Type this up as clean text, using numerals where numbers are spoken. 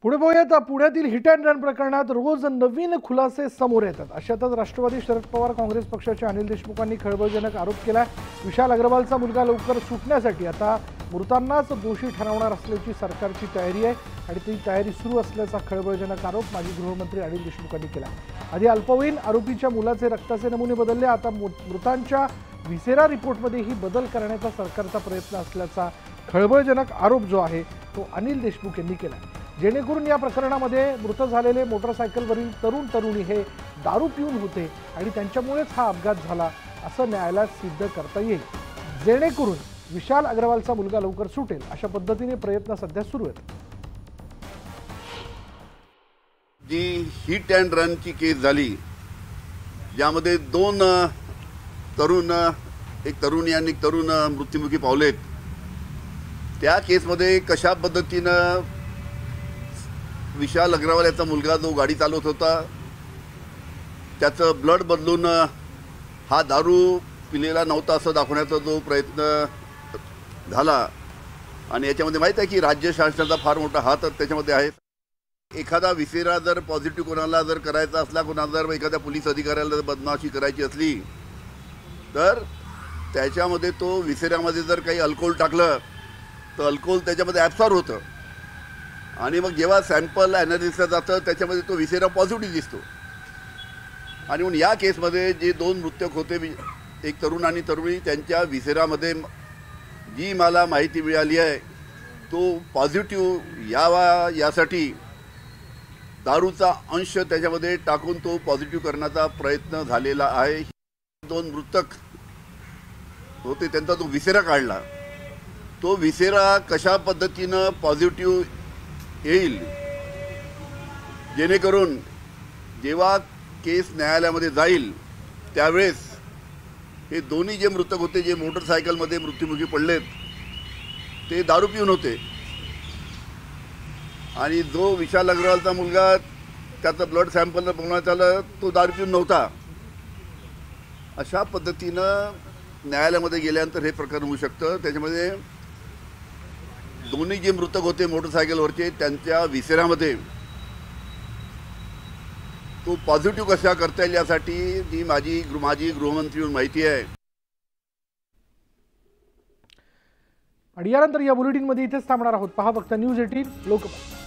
पुढे बघूयात पुण्यातील हिट अँड रन प्रकरणात रोज नवीन खुलासे समोर येतात। अशातच राष्ट्रवादी शरद पवार काँग्रेस पक्षाचे अनिल देशमुखांनी खळबळजनक आरोप केला। विशाल अग्रवालचा मुलगा लवकर सुटण्यासाठी आता मृतांनाच दोषी ठरवणार असल्याची सरकारची तयारी आहे आणि ती तयारी सुरू असल्याचा खळबळजनक आरोप माजी गृहमंत्री अनिल देशमुखांनी केला। आधी अल्पवयीन आरोपीच्या मुलाचे रक्ताचे नमुने बदलले, आता मृतांच्या व्हिसेरा रिपोर्टमध्येही बदल करण्याचा सरकारचा प्रयत्न असल्याचा खळबळजनक आरोप जो आहे तो अनिल देशमुख यांनी केला। जेणेकरून या प्रकरणामध्ये मृत झालेले मोटरसायकलवरील तरुण तरुणी हे दारू पिऊन होते आणि त्यांच्यामुळेच हा अपघात झाला असं न्यायालयात सिद्ध करता येईल। जेणेकरून विशाल अग्रवालचा मुलगा लवकर सुटेल अशा पद्धतीने प्रयत्न सध्या सुरू आहेत। जी हिट अँड रन ची केस झाली, ज्यामध्ये दोन तरुण, एक तरुणी आणि एक तरुण मृत्युमुखी पावलेत, त्या केसमध्ये कशा पद्धतीनं विशाल अग्रवाल याचा मुलगा जो गाडी चालवत होता त्याचं ब्लड बदलून हा दारू पिलेला नव्हता असं दाखवण्याचा जो प्रयत्न झाला आणि याच्यामध्ये माहीत आहे की राज्य शासनाचा फार मोठा हात त्याच्यामध्ये आहे। एखादा विसेरा जर पॉझिटिव्ह कोणाला जर करायचा असला, कोणाला जर एखाद्या पोलीस अधिकाऱ्याला जर बदमाशी करायची असली तर त्याच्यामध्ये तो विसेऱ्यामध्ये जर काही अल्कोहोल टाकलं तर अल्कोहोल त्याच्यामध्ये ॲब्सॉर्ब होतं आणि मग जेव्हा सॅम्पल ॲनालिसिसला जातं त्याच्यामध्ये तो विसेरा पॉझिटिव्ह दिसतो। आणि म्हणून या केसमध्ये जे दोन मृतक होते, एक तरुण आणि तरुणी, त्यांच्या विसेरामध्ये जी मला माहिती मिळाली आहे तो पॉझिटिव्ह यावा यासाठी दारूचा अंश त्याच्यामध्ये टाकून तो पॉझिटिव्ह करण्याचा प्रयत्न झालेला आहे। दोन मृतक होते त्यांचा तो विसेरा काढला, तो विसेरा कशा पद्धतीनं पॉझिटिव्ह येईल जेणेकरून जेव्हा केस न्यायालयामध्ये जाईल त्यावेळेस हे दोन्ही जे मृतक होते, जे मोटरसायकलमध्ये मृत्युमुखी पडलेत, ते दारू पिऊन होते आणि जो विशाल अग्रवालचा मुलगा त्याचं ब्लड सॅम्पल बनवण्यात आलं तो दारू पिऊन नव्हता। अशा पद्धतीनं न्यायालयामध्ये गेल्यानंतर हे प्रकरण होऊ शकतं। त्याच्यामध्ये दोन्ही जे मृतक होते मोटरसायकलवरचे त्यांच्या विसेऱ्यामध्ये तो पॉझिटिव्ह कशा करता येईल यासाठी जी माजी गृहमंत्री म्हणून माहिती आहे। आणि यानंतर या बुलेटिनमध्ये इथेच थांबणार आहोत। पहा फक्त न्यूज 18 लोकमत।